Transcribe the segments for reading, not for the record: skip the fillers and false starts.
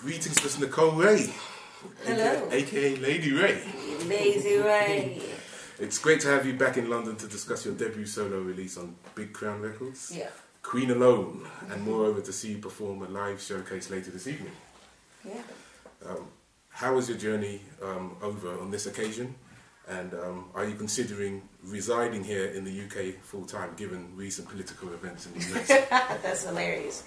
Greetings, Miss Nicole Wray. Hello. AKA Lady Wray. Lady Wray. It's great to have you back in London to discuss your debut solo release on Big Crown Records. Yeah. Queen Alone, and moreover to see you perform a live showcase later this evening. Yeah. How was your journey over on this occasion? And are you considering residing here in the UK full-time, given recent political events in the US? That's hilarious.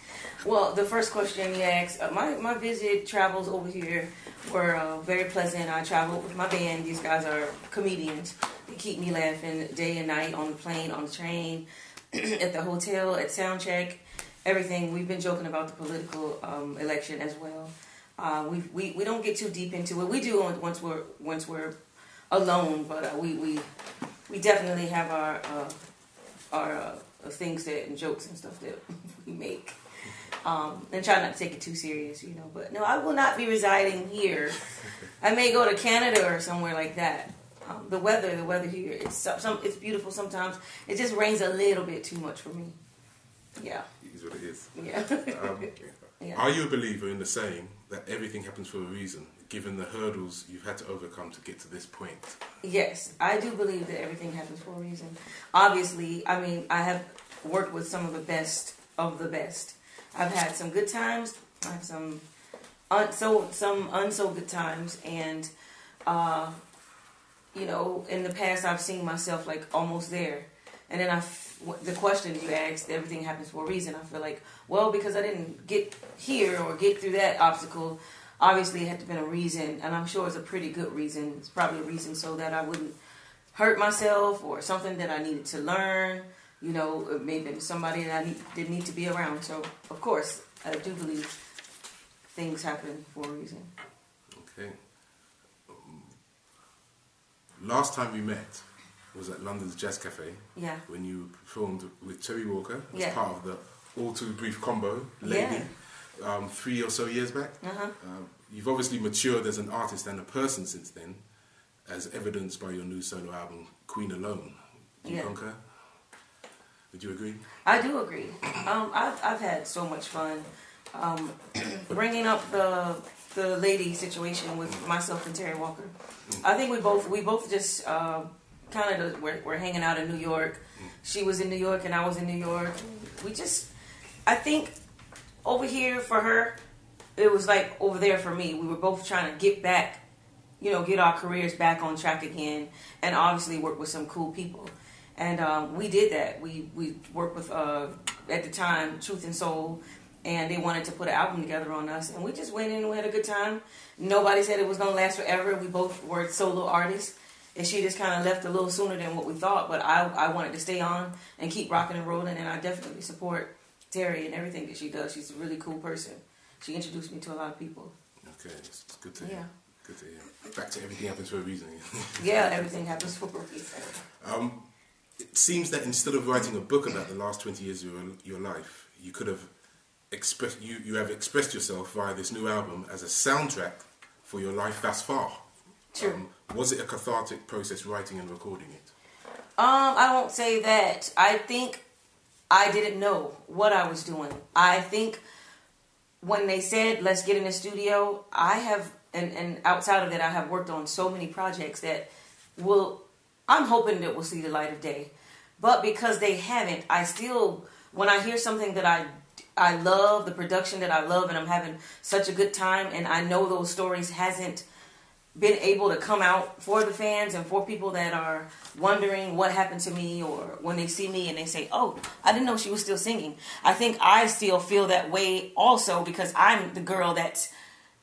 Well, the first question you asked, my visit travels over here were very pleasant. I traveled with my band. These guys are comedians. They keep me laughing day and night on the plane, on the train, at the hotel, at soundcheck, everything. We've been joking about the political election as well. We don't get too deep into it. We do once we're alone, but we definitely have our things and jokes and stuff that we make, and try not to take it too serious, you know. But no, I will not be residing here. I may go to Canada or somewhere like that. The weather here, it's beautiful sometimes. It just rains a little bit too much for me. Yeah. It is what it is. Yeah. Yeah. Are you a believer in the saying that everything happens for a reason, given the hurdles you've had to overcome to get to this point? Yes, I do believe that everything happens for a reason. Obviously, I mean, I have worked with some of the best of the best. I've had some good times. I have some unso good times, and you know, in the past, I've seen myself like almost there. And then the question you asked, everything happens for a reason. I feel like, well, because I didn't get here or get through that obstacle, obviously it had to have been a reason, and I'm sure it's a pretty good reason. It's probably a reason so that I wouldn't hurt myself, or something that I needed to learn, you know, maybe somebody that I didn't need to be around. So, of course, I do believe things happen for a reason. Okay. Last time we met was at London's Jazz Cafe. Yeah. When you performed with Terry Walker as part of the all too brief combo, Lady, 3 or so years back. You've obviously matured as an artist and a person since then, as evidenced by your new solo album, Queen Alone. Do you concur? Would you agree? I do agree. I've had so much fun bringing up the lady situation with myself and Terry Walker. I think we both just kind of we're hanging out in New York. She was in New York and I was in New York. I think over here for her, it was like over there for me. We were both trying to get back, you know, get our careers back on track again, and obviously work with some cool people. And we did that. We worked with, at the time, Truth and Soul, and they wanted to put an album together on us. And we just went in and we had a good time. Nobody said it was going to last forever. We both were solo artists. And she just kind of left a little sooner than what we thought. But I wanted to stay on and keep rocking and rolling. And I definitely support Terry and everything that she does. She's a really cool person. She introduced me to a lot of people. Okay, it's good to hear. Good to hear. Back to everything happens for a reason. Yeah, everything happens for a reason. It seems that instead of writing a book about the last 20 years of your life, you could have you have expressed yourself via this new album as a soundtrack for your life thus far. True. Was it a cathartic process writing and recording it? I won't say that. I think I didn't know what I was doing. I think when they said, let's get in the studio, I have, and outside of that, I have worked on so many projects that I'm hoping that will see the light of day. But because they haven't, I still, when I hear something that I love, the production that I love, and I'm having such a good time, and I know those stories hasn't been able to come out for the fans and for people that are wondering what happened to me, or when they see me and they say, oh, I didn't know she was still singing. I think I still feel that way also, because I'm the girl that's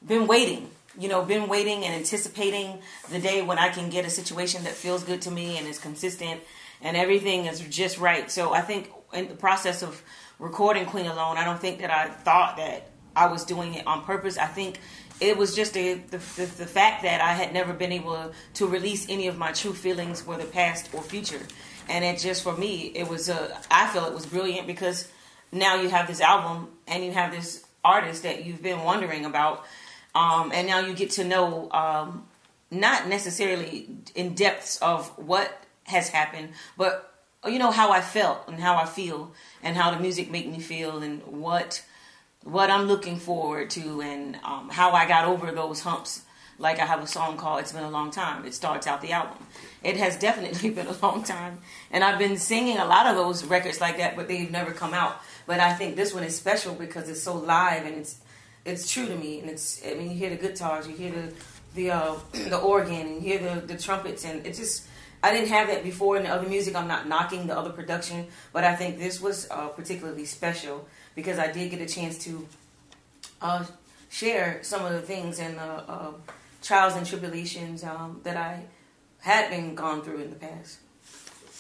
been waiting, and anticipating the day when I can get a situation that feels good to me and is consistent and everything is just right. So I think in the process of recording Queen Alone, I don't think that I thought that I was doing it on purpose. I think it was just the fact that I had never been able to release any of my true feelings for the past or future. And it just, for me, it was, I feel it was brilliant, because now you have this album and you have this artist that you've been wondering about. And now you get to know, not necessarily in depths of what has happened, but, you know, how I felt and how I feel and how the music made me feel and what what I'm looking forward to, and how I got over those humps. Like I have a song called "It's Been a Long Time." It starts out the album. It has definitely been a long time, and I've been singing a lot of those records like that, but they've never come out. But I think this one is special because it's so live and it's true to me. And I mean, you hear the guitars, you hear the organ, and you hear the trumpets, and it's just, I didn't have that before in the other music. I'm not knocking the other production, but I think this was particularly special because I did get a chance to share some of the things and trials and tribulations that I had been gone through in the past.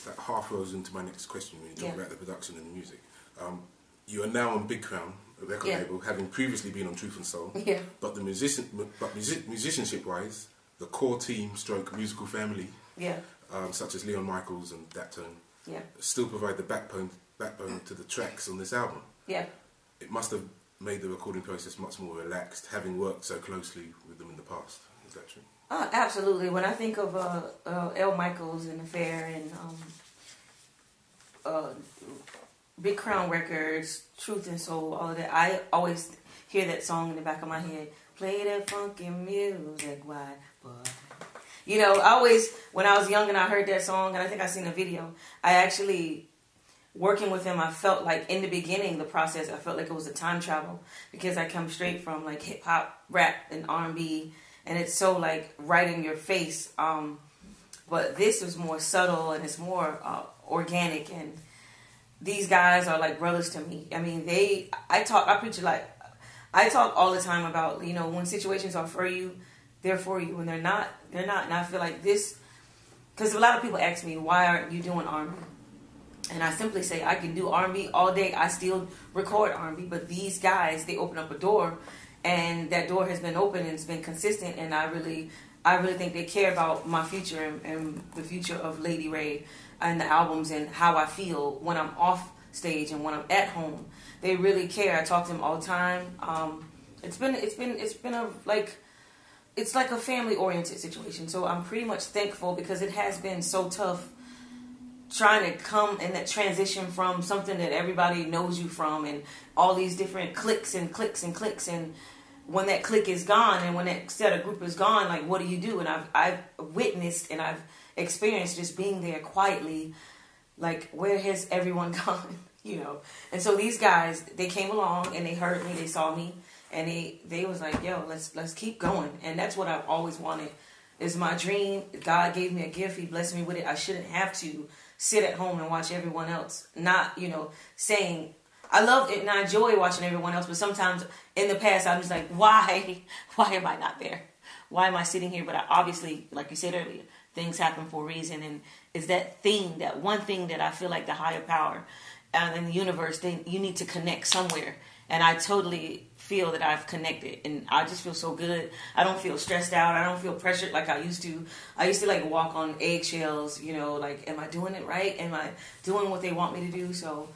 That half rolls into my next question when you talk about the production and the music. You are now on Big Crown, a record label, having previously been on Truth and Soul. Yeah. But musicianship-wise, the core team, stroke musical family, such as Leon Michaels and Dat Tone, still provide the backbone to the tracks on this album. Yeah. It must have made the recording process much more relaxed, having worked so closely with them in the past. Is that true? Absolutely. When I think of L. Michaels and Affair and Big Crown Records, Truth and Soul, all of that, I always hear that song in the back of my head. Play that funky music, why, boy. You know, I always, when I was young and I heard that song, and I think I seen a video, I actually, working with him, I felt like in the beginning, the process, I felt like it was a time travel because I come straight from like hip hop, rap, and R&B, and it's so like right in your face. But this was more subtle and it's more organic, and these guys are like brothers to me. I mean, I talk all the time about, you know, when situations are for you, they're for you. When they're not, they're not. And I feel like this, because a lot of people ask me, why aren't you doing R&B? And I simply say, I can do R&B all day. I still record R&B, but these guys, they open up a door, and that door has been open and it's been consistent. And I really think they care about my future and the future of Lady Wray and the albums and how I feel when I'm off stage and when I'm at home. They really care. I talk to them all the time. It's been it's like a family oriented situation. So I'm pretty much thankful because it has been so tough trying to come in that transition from something that everybody knows you from and all these different cliques and cliques and cliques, and when that clique is gone and when that set of group is gone, like, what do you do? And I've witnessed and I've experienced just being there quietly, like, where has everyone gone? You know. And so these guys, they came along and they heard me, they saw me, and they was like, yo, let's keep going. And that's what I've always wanted. It's my dream. God gave me a gift. He blessed me with it. I shouldn't have to sit at home and watch everyone else. Not, you know, saying, I love it and I enjoy watching everyone else, but sometimes in the past I'm just like, why am I not there? Why am I sitting here? But I obviously, like you said earlier, things happen for a reason, and it's that thing, that one thing that I feel like the higher power in the universe, you need to connect somewhere. And I totally feel that I've connected, and I just feel so good. I don't feel stressed out. I don't feel pressured like I used to. I used to like walk on eggshells, you know, like, am I doing it right? Am I doing what they want me to do? So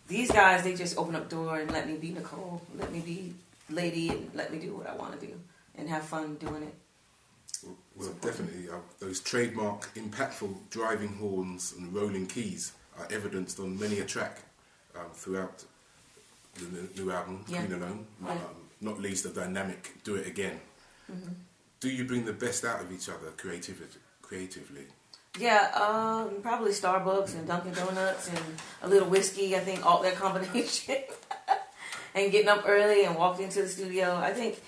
these guys, they just open up the door and let me be Nicole, let me be Lady, and let me do what I want to do and have fun doing it. Well, definitely. Those trademark, impactful driving horns and rolling keys are evidenced on many a track throughout the new album, Queen Alone. Not least the dynamic Do It Again. Mm-hmm. Do you bring the best out of each other creatively? Yeah, probably Starbucks and Dunkin' Donuts and a little whiskey. I think all that combination. And getting up early and walking into the studio. I think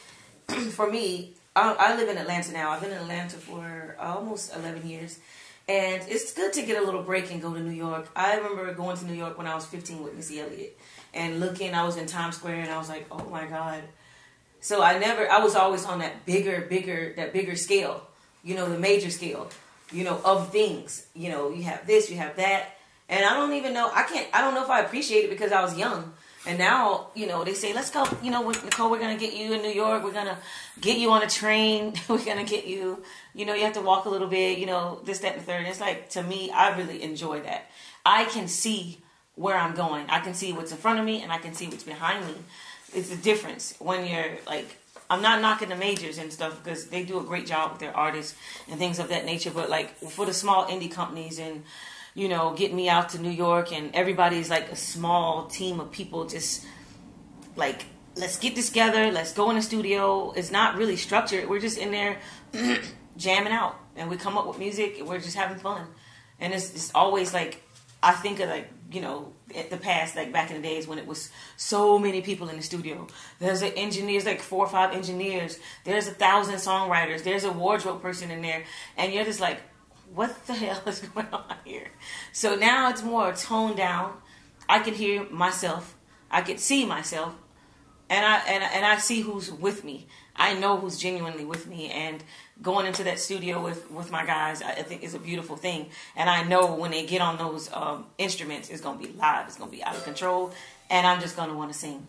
for me, I live in Atlanta now. I've been in Atlanta for almost 11 years. And it's good to get a little break and go to New York. I remember going to New York when I was 15 with Missy Elliott. And I was in Times Square and I was like, oh my God. So I was always on that bigger scale, you know, the major scale, you know, of things. You know, you have this, you have that. And I don't even know, I don't know if I appreciate it because I was young. And now, you know, they say, let's go, you know, with Nicole, we're going to get you in New York. We're going to get you on a train. We're going to get you, you know, you have to walk a little bit, you know, this, that, and the third. And it's like, to me, I really enjoy that. I can see where I'm going. I can see what's in front of me and I can see what's behind me. It's the difference when you're like, I'm not knocking the majors and stuff because they do a great job with their artists and things of that nature. But like for the small indie companies and, you know, getting me out to New York and everybody's like a small team of people just like let's get this together. Let's go in the studio. It's not really structured. We're just in there jamming out, and we come up with music, and we're just having fun. And it's always like, I think of like, you know, at the past, like back in the days when it was so many people in the studio. There's an engineers, like 4 or 5 engineers. There's 1,000 songwriters. There's a wardrobe person in there. And you're just like, what the hell is going on here? So now it's more toned down. I can hear myself. I can see myself. And I see who's with me. I know who's genuinely with me. And going into that studio with my guys, I think is a beautiful thing. And I know when they get on those instruments, it's going to be live. It's going to be out of control. And I'm just going to want to sing.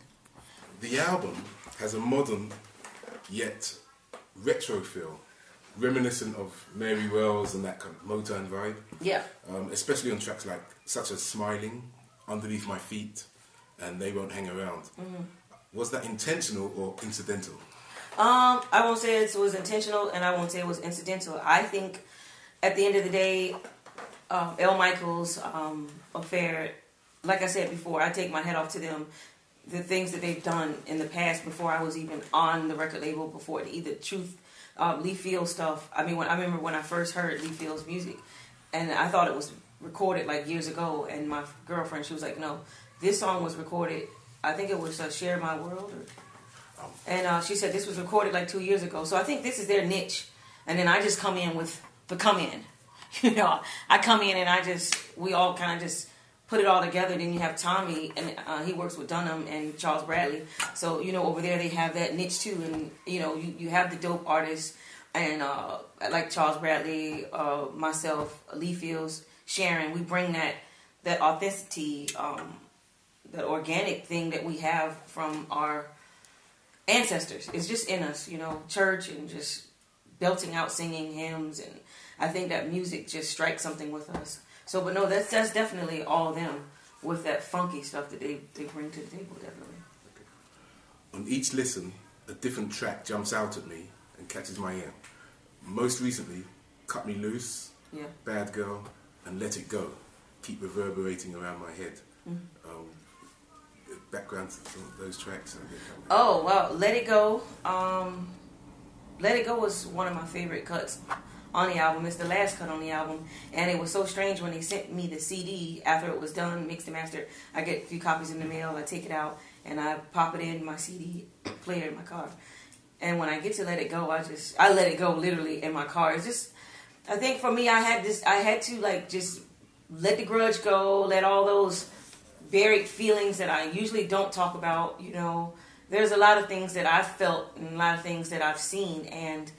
The album has a modern yet retro feel, reminiscent of Mary Wells and that kind of Motown vibe. Yeah. Especially on tracks like such as Smiling, Underneath My Feet, and They Won't Hang Around. Mm-hmm. Was that intentional or incidental? I won't say it was intentional, and I won't say it was incidental. I think at the end of the day, L. Michaels' affair, like I said before, I take my hat off to them. The things that they've done in the past before I was even on the record label, before the Truth, Lee Field stuff. I mean, I remember when I first heard Lee Field's music, and I thought it was recorded like years ago, and my girlfriend, she was like, no, this song was recorded, I think it was Share My World, and she said this was recorded like 2 years ago. So I think this is their niche. And then I just come in with the come in. You know, I come in and we all kind of just put it all together. Then you have Tommy, and he works with Dunham and Charles Bradley. So, you know, over there they have that niche too. And, you know, you have the dope artists, and like Charles Bradley, myself, Lee Fields, Sharon. We bring that authenticity, that organic thing that we have from our ancestors. It's just in us, you know, church and just belting out singing hymns, and I think that music just strikes something with us. So, but no, that's definitely all them with that funky stuff that they bring to the table, definitely. Okay. On each listen, a different track jumps out at me and catches my ear. Most recently, Cut Me Loose, yeah, Bad Girl, and Let It Go keep reverberating around my head. Mm-hmm. Background to some of those tracks. Oh, well, Let It Go. Let It Go was one of my favorite cuts on the album. It's the last cut on the album, and it was so strange when they sent me the CD after it was done, mixed and mastered. I get a few copies in the mail, I take it out, and I pop it in my CD player in my car. And when I get to Let It Go, I let it go literally in my car. It's just, I think for me, I had to like just let the grudge go, let all those buried feelings that I usually don't talk about. You know, there's a lot of things that I've felt and a lot of things that I've seen, and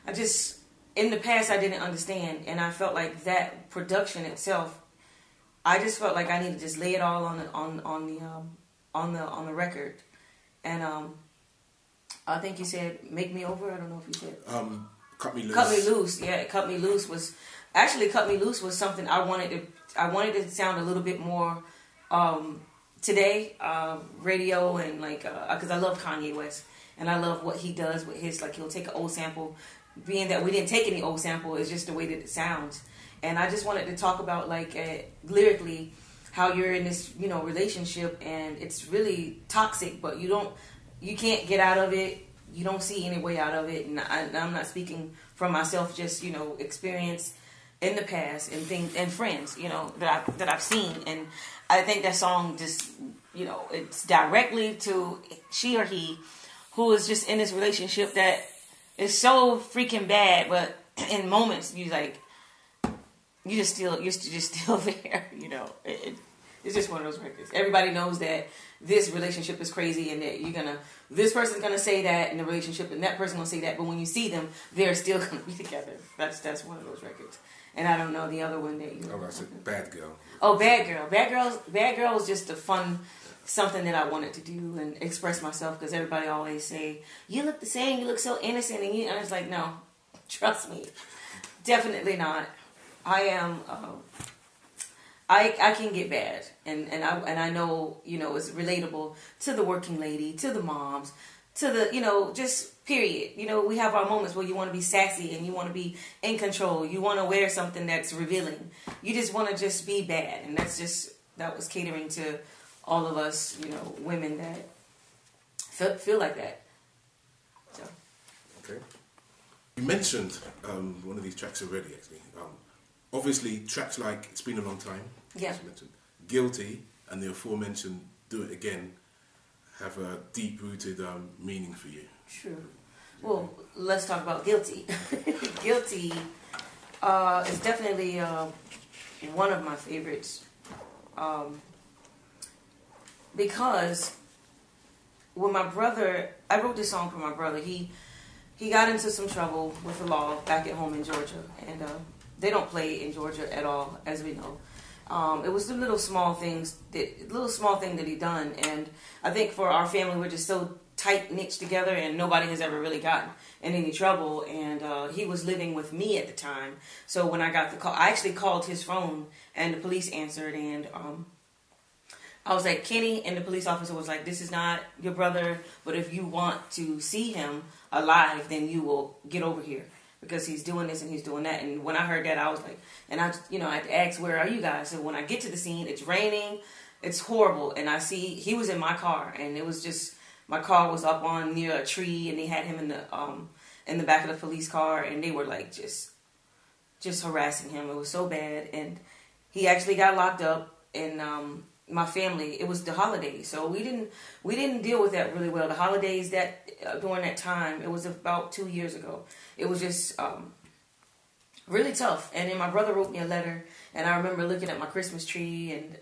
I just, in the past, I didn't understand, and I felt like that production itself, I just felt like I needed to just lay it all on the record. And I think you said "Make Me Over." I don't know if you said "Cut Me Loose." Cut Me Loose, yeah. "Cut Me Loose" was actually "Cut Me Loose" was something I wanted to sound a little bit more today, radio, and like, because I love Kanye West, and I love what he does with his, like, he'll take an old sample, being that we didn't take any old sample, it's just the way that it sounds. And I just wanted to talk about, like, lyrically, how you're in this, you know, relationship, and it's really toxic, but you can't get out of it, you don't see any way out of it, and I'm not speaking from myself, just, you know, experience in the past and things and friends, you know, that I've seen. And I think that song just, you know, it's directly to she or he who is just in this relationship that is so freaking bad, but in moments you're just still there, you know. It's just one of those records. Everybody knows that this relationship is crazy, and that this person's gonna say that in the relationship, and that person gonna say that, but when you see them, they're still gonna be together. That's one of those records. And I don't know the other one that you. Oh, I said Bad Girl. Oh, Bad Girl. Bad Girl was just a fun something that I wanted to do and express myself, because everybody always say, "You look the same. You look so innocent." And I was like, no, trust me, definitely not. I am. I can get bad, and I know, you know, it's relatable to the working lady, to the moms, to the, you know, just period. You know, we have our moments where you want to be sassy and you want to be in control. You want to wear something that's revealing. You just want to just be bad, and that was catering to all of us, you know, women that feel like that. So. Okay. You mentioned one of these tracks already, actually. Obviously, tracks like It's Been a Long Time, yeah. as you mentioned, Guilty, and the aforementioned Do It Again have a deep-rooted meaning for you. True. Well, let's talk about Guilty. Guilty is definitely one of my favorites because when my brother, I wrote this song for my brother. He got into some trouble with the law back at home in Georgia, and they don't play in Georgia at all, as we know. It was the little small thing that he done, and I think for our family, we're just so tight-knit together, and nobody has ever really gotten in any trouble. And he was living with me at the time, so when I got the call, I actually called his phone, and the police answered, and I was like, Kenny, and the police officer was like, this is not your brother, but if you want to see him alive, then you will get over here, because he's doing this and he's doing that. And when I heard that, I was like, and I had to ask, where are you guys? So when I get to the scene, it's raining, it's horrible, and I see he was in my car, and it was just, my car was up on near a tree, and they had him in the back of the police car, and they were like just harassing him. It was so bad, and he actually got locked up. And my family, it was the holidays, so we didn't deal with that really well. The holidays that during that time, it was about 2 years ago. It was just really tough. And then my brother wrote me a letter, and I remember looking at my Christmas tree, and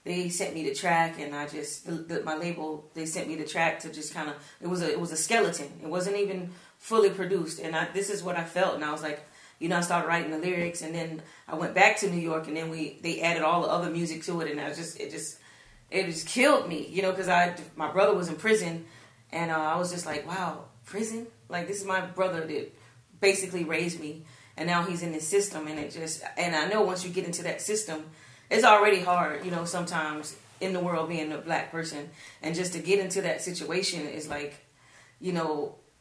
they sent me the track, and I just my label, they sent me the track to just kind of, it was a skeleton. It wasn't even fully produced, and this is what I felt, and I was like, I started writing the lyrics, and then I went back to New York, and then they added all the other music to it, and it just killed me, because my brother was in prison, and I was just like, wow, prison? Like, this is my brother that basically raised me, and now he's in this system, and I know once you get into that system, it's already hard, sometimes in the world being a black person, and just to get into that situation is like,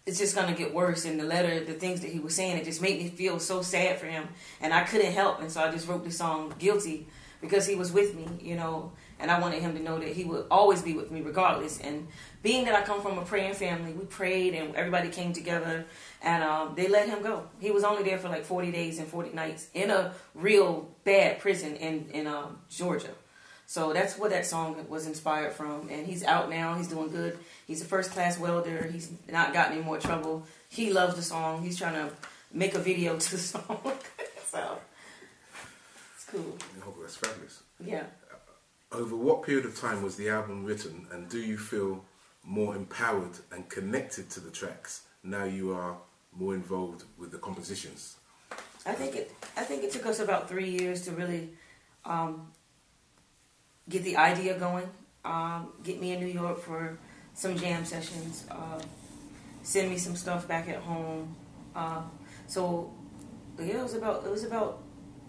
it's just going to get worse. In the letter, the things that he was saying, it just made me feel so sad for him. And I couldn't help. And so I just wrote the song Guilty because he was with me, and I wanted him to know that he would always be with me regardless. And being that I come from a praying family, we prayed and everybody came together, and they let him go. He was only there for like 40 days and 40 nights in a real bad prison in Georgia. So that's what that song was inspired from. And he's out now. He's doing good. He's a first-class welder. He's not gotten any more trouble. He loves the song. He's trying to make a video to the song. So it's cool. Oh, that's fabulous. Yeah. Over what period of time was the album written, and do you feel more empowered and connected to the tracks now you are more involved with the compositions? I think it took us about 3 years to really get the idea going, get me in New York for some jam sessions, send me some stuff back at home. So yeah, it was about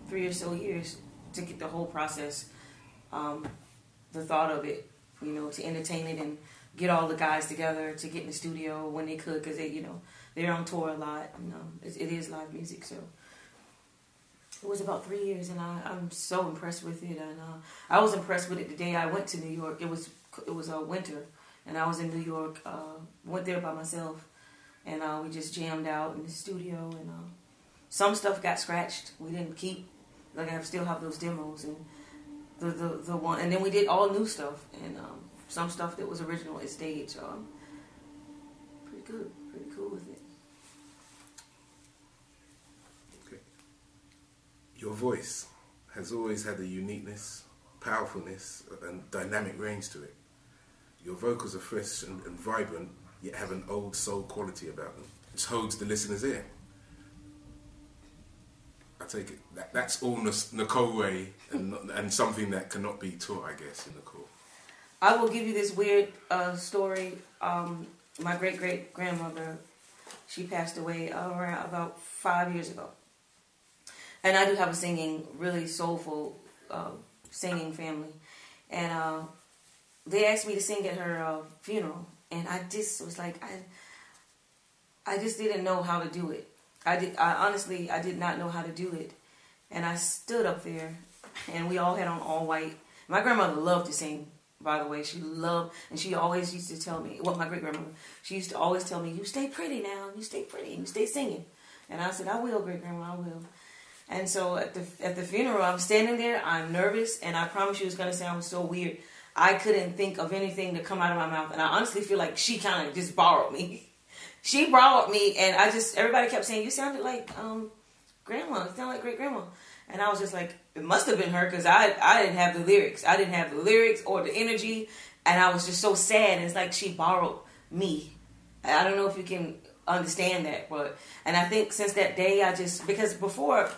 3 or so years to get the whole process, the thought of it, to entertain it and get all the guys together to get in the studio when they could, because they're on tour a lot, and it is live music, so. It was about 3 years, and I'm so impressed with it. And I was impressed with it the day I went to New York. It was winter, and I was in New York. Went there by myself, and we just jammed out in the studio. And some stuff got scratched. We didn't keep. Like, I still have those demos, and the one. And then we did all new stuff, and some stuff that was original at stage. Pretty good, pretty cool with it. Your voice has always had a uniqueness, powerfulness, and dynamic range to it. Your vocals are fresh and vibrant, yet have an old soul quality about them, which holds the listener's ear. I take it that's all Nicole Wray, and something that cannot be taught, I guess, in Nicole. I will give you this weird story. My great-great-grandmother, she passed away around about 5 years ago. And I do have a really soulful singing family. And they asked me to sing at her funeral. And I just was like, I just didn't know how to do it. I honestly did not know how to do it. And I stood up there, and we all had on all white. My grandmother loved to sing. by the way. She loved, and she always used to tell me, well, my great-grandmother, she used to always tell me, you stay pretty now, you stay pretty, you stay singing. And I said, I will, great-grandma, I will. And so at the funeral, I'm standing there, I'm nervous, and I promise you it's going to sound so weird. I couldn't think of anything to come out of my mouth, and I honestly feel like she kind of just borrowed me. She borrowed me, and everybody kept saying, you sounded like grandma, you sound like great-grandma. And I was just like, it must have been her, because I didn't have the lyrics. I didn't have the lyrics or the energy, and I was just so sad, and it's like she borrowed me. I don't know if you can understand that, and I think since that day, because before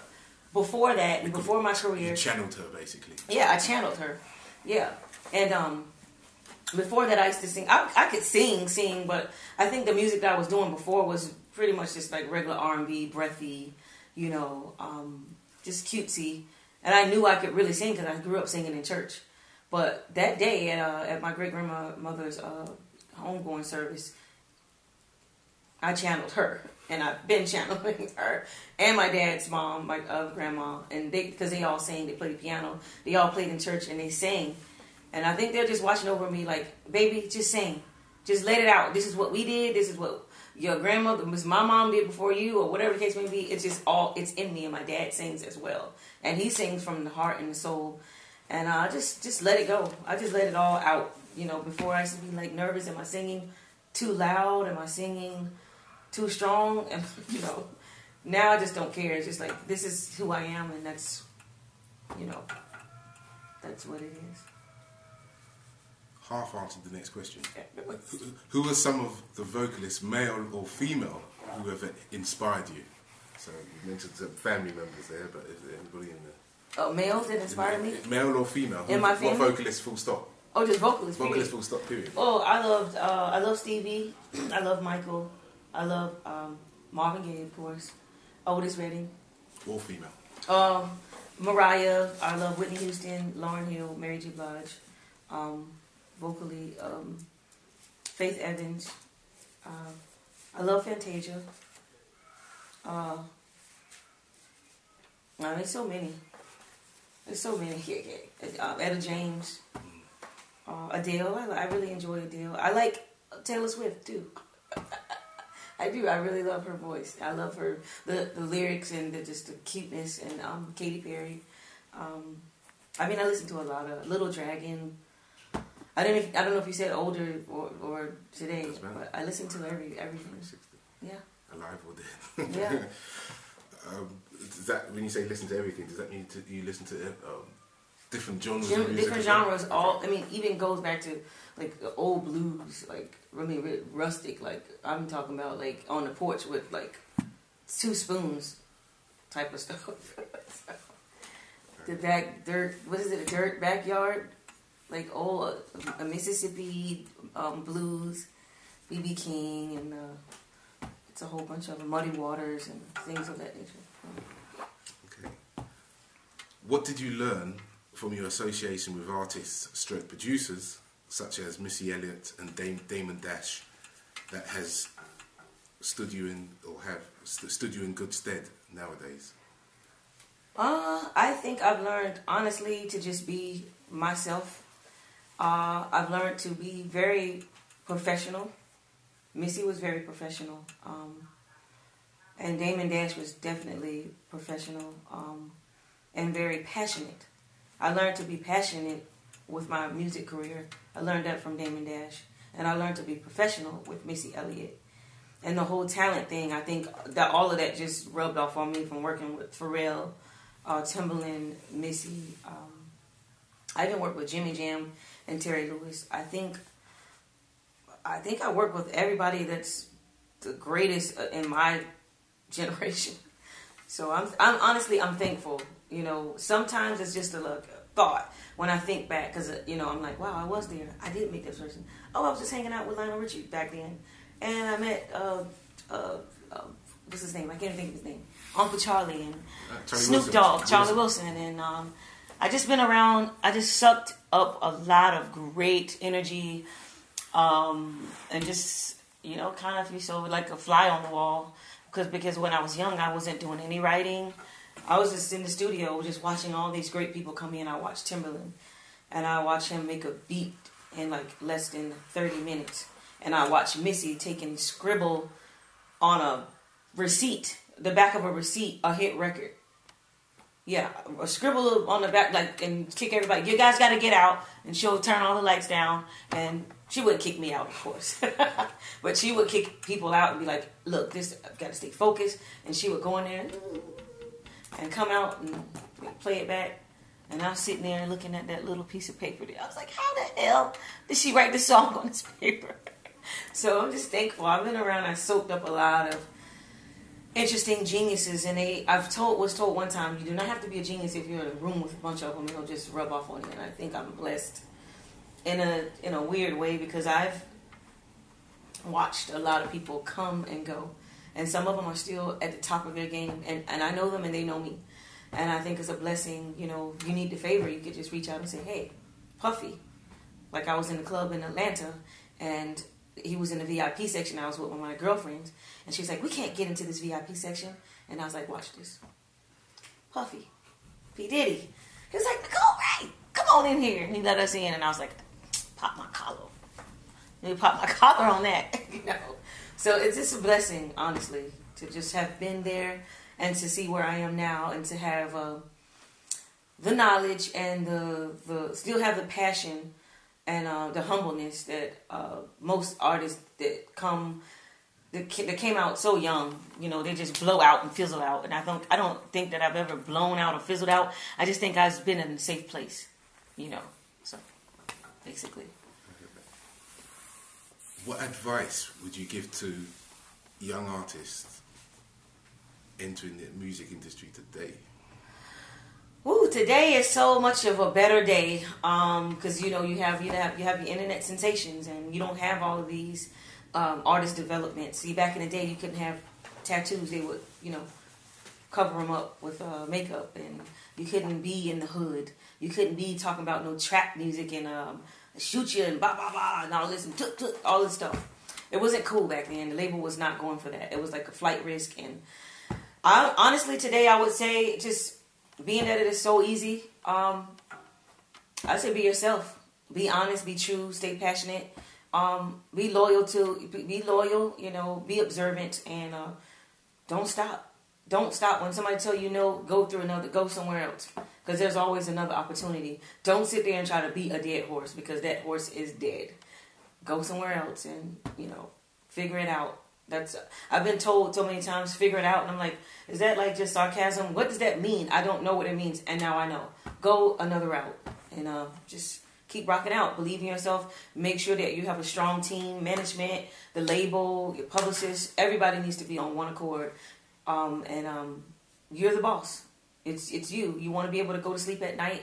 that, and before my career... You channeled her, basically. Yeah, I channeled her. Yeah. And before that, I used to sing. I could sing, but I think the music that I was doing before was pretty much just like regular R&B, breathy, just cutesy. And I knew I could really sing because I grew up singing in church. But that day at my great-grandmother's homegoing service, I channeled her. And I've been channeling her and my dad's mom, my other grandma, and because they all sang, they played the piano, they all played in church and they sang, and I think they're just watching over me like, baby, just sing, just let it out. This is what we did. This is what your grandmother, my mom did before you, or whatever the case may be. It's just it's in me, and my dad sings as well, and he sings from the heart and the soul, and I just let it go. I just let it all out. Before I used to be like nervous. Am I singing too loud? Am I singing too strong? And now I just don't care. It's just like, this is who I am, and that's that's what it is. Half answered the next question. Who are some of the vocalists, male or female, who have inspired you? So you mentioned some family members there, but is there anybody in there? Oh, males that inspired me? Male or female? In my family? What vocalists, full stop? Oh, just vocalists. Vocalists, full stop, period. Oh, I love Stevie. I love Michael. I love Marvin Gaye, of course. Otis Redding. All female. Mariah. I love Whitney Houston, Lauryn Hill, Mary J. Blige. Vocally, Faith Evans. I love Fantasia. There's so many. There's so many. Etta James. Adele. I really enjoy Adele. I like Taylor Swift too. I do. I really love her voice. I love her the lyrics and just the cuteness, and Katy Perry. I listen to a lot of Little Dragon. I don't know if you said older or today, but I listen to everything. Yeah. Alive or dead. Yeah. Does that, when you say listen to everything, does that mean you listen to different genres? Different genres. Even goes back to like the old blues, like really rustic. Like I'm talking about like on the porch with like 2 spoons, type of stuff. The back dirt. What is it? A dirt backyard. Like old a Mississippi blues, B.B. King, and it's a whole bunch of Muddy Waters and things of that nature. Okay. What did you learn from your association with artists, stroke producers, such as Missy Elliott and Damon Dash, that has stood you in good stead nowadays? I think I've learned honestly to just be myself. I've learned to be very professional. Missy was very professional. And Damon Dash was definitely professional and very passionate. I learned to be passionate with my music career. I learned that from Damon Dash. And I learned to be professional with Missy Elliott. And the whole talent thing, I think that all of that just rubbed off on me from working with Pharrell, Timbaland, Missy. I even worked with Jimmy Jam and Terry Lewis. I think I work with everybody that's the greatest in my generation. So I'm honestly thankful. Sometimes it's just a thought when I think back, because I'm like, wow, I was there. I did meet this person. Oh, I was just hanging out with Lionel Richie back then, and I met what's his name? I can't even think of his name. Uncle Charlie and Snoop Dogg, Charlie Wilson, and I just been around. I just sucked up a lot of great energy, and just kind of feel like a fly on the wall. Because when I was young, I wasn't doing any writing. I was just in the studio, just watching all these great people come in. I watched Timbaland, and I watched him make a beat in like less than 30 minutes. And I watched Missy taking scribble on a receipt, the back of a receipt, a hit record. Yeah, a scribble on the back, like, and kick everybody. You guys got to get out, and she'll turn all the lights down, and she wouldn't kick me out, of course, but she would kick people out and be like, "Look, this I've got to stay focused." And she would go in there and come out and play it back, and I was sitting there looking at that little piece of paper. I was like, "How the hell did she write this song on this paper?" So I'm just thankful. I've been around. I soaked up a lot of interesting geniuses, and was told one time, you do not have to be a genius if you're in a room with a bunch of them. It'll just rub off on you. And I think I'm blessed in a weird way, because I've watched a lot of people come and go, and some of them are still at the top of their game, and I know them and they know me, and I think it's a blessing. You know, you need the favor, you could just reach out and say, "Hey, Puffy." Like, I was in the club in Atlanta, and he was in the VIP section. I was with one of my girlfriends, and she was like, "We can't get into this VIP section." And I was like, "Watch this. Puffy, P. Diddy." He was like, "Nicole Wray, come on in here." And he let us in, and I was like, pop my collar. Let me pop my collar on that, you know. So it's just a blessing, honestly, to just have been there and to see where I am now, and to have the knowledge and the still have the passion and the humbleness that most artists that came out so young, you know, they just blow out and fizzle out. And I don't think that I've ever blown out or fizzled out. I just think I've been in a safe place, you know. So basically, what advice would you give to young artists entering the music industry today? Ooh, today is so much of a better day, because you know you have your internet sensations, and you don't have all of these artist developments. See, back in the day, you couldn't have tattoos; they would, you know, cover them up with makeup, and you couldn't be in the hood. You couldn't be talking about no trap music and shoot you and blah blah blah and all this and tuk all this stuff. It wasn't cool back then. The label was not going for that. It was like a flight risk, and honestly, today I would say just. Being that it is so easy, I say be yourself. Be honest, be true, stay passionate, be loyal, you know, be observant, and don't stop. Don't stop. When somebody tell you no, go somewhere else, because there's always another opportunity. Don't sit there and try to beat a dead horse, because that horse is dead. Go somewhere else and, you know, figure it out. I've been told so many times, figure it out, and I'm like, is that like just sarcasm? What does that mean? I don't know what it means, and now I know. Go another route, and just keep rocking out. Believe in yourself. Make sure that you have a strong team, management, the label, your publicist. Everybody needs to be on one accord, and you're the boss. It's you. You want to be able to go to sleep at night.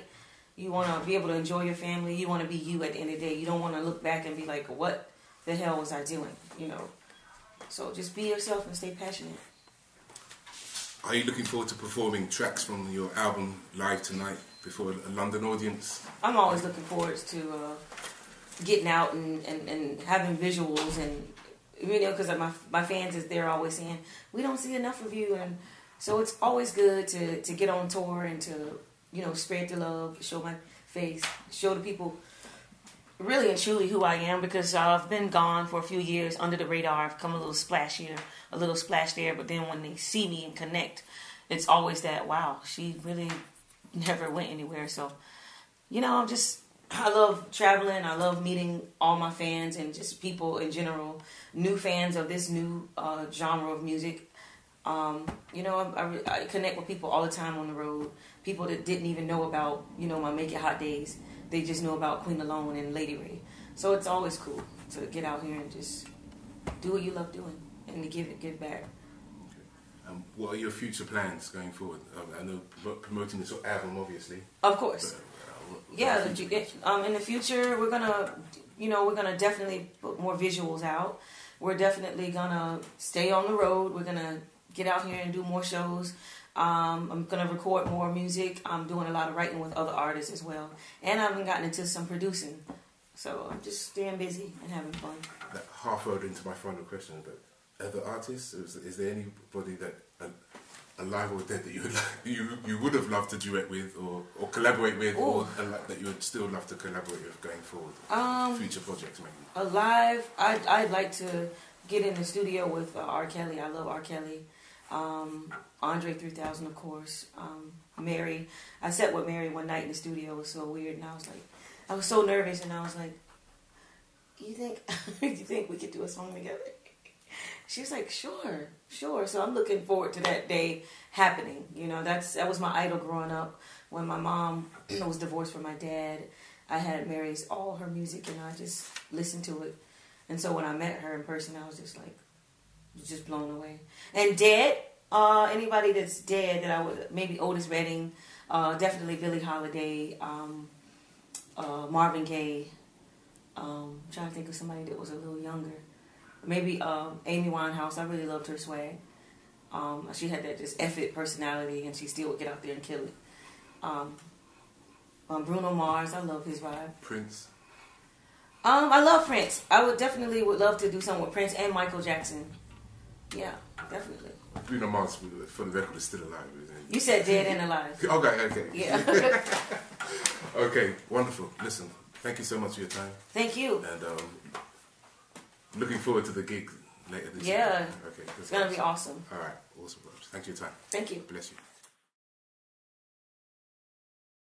You want to be able to enjoy your family. You want to be you at the end of the day. You don't want to look back and be like, what the hell was I doing? You know. So just be yourself and stay passionate. Are you looking forward to performing tracks from your album live tonight before a London audience? I'm always looking forward to getting out and having visuals, and you know, because my fans is there always saying, we don't see enough of you, and so it's always good to get on tour and to, you know, spread the love, show my face, show the people really and truly who I am, because I've been gone for a few years under the radar. I've come a little splash here, a little splash there, but then when they see me and connect, it's always that, wow, she really never went anywhere. So, you know, I love traveling. I love meeting all my fans and just people in general, new fans of this new genre of music. You know, I connect with people all the time on the road, people that didn't even know about, you know, my Make It Hot days. They just know about Queen Alone and Lady Wray. So it's always cool to get out here and just do what you love doing and to give back. Okay. What are your future plans going forward? I know promoting this album, obviously. Of course. Yeah. In the future, we're gonna definitely put more visuals out. We're definitely gonna stay on the road. We're gonna get out here and do more shows. I'm going to record more music. I'm doing a lot of writing with other artists as well. And I haven't gotten into some producing. So I'm just staying busy and having fun. That half road into my final question, but other artists, is there anybody that alive or dead that you would have loved to duet with or collaborate with, or that you would still love to collaborate with going forward? Future projects, maybe. Alive, I'd like to get in the studio with R. Kelly. I love R. Kelly. Andre 3000, of course. Mary. I sat with Mary one night in the studio. It was so weird, and I was so nervous, and I was like, you think we could do a song together? She was like, sure. So I'm looking forward to that day happening. You know, that was my idol growing up. When my mom was divorced from my dad, I had Mary's all her music, and I just listened to it. And so when I met her in person, I was just blown away. And dead, anybody that's dead that I would, maybe Otis Redding, definitely Billie Holiday, Marvin Gaye. Trying to think of somebody that was a little younger. Maybe Amy Winehouse. I really loved her swag. She had that just effort personality, and she still would get out there and kill it. Bruno Mars. I love his vibe. Prince. I love Prince. I would love to do something with Prince and Michael Jackson. Yeah, definitely. Bruno Mars, for the record, is still alive, isn't he? You said dead and alive. Okay. Yeah. Okay, wonderful. Listen, thank you so much for your time. Thank you. And looking forward to the gig later this year. Yeah. Okay. It's going to be awesome. All right. Awesome. Thank you for your time. Thank you. Bless you.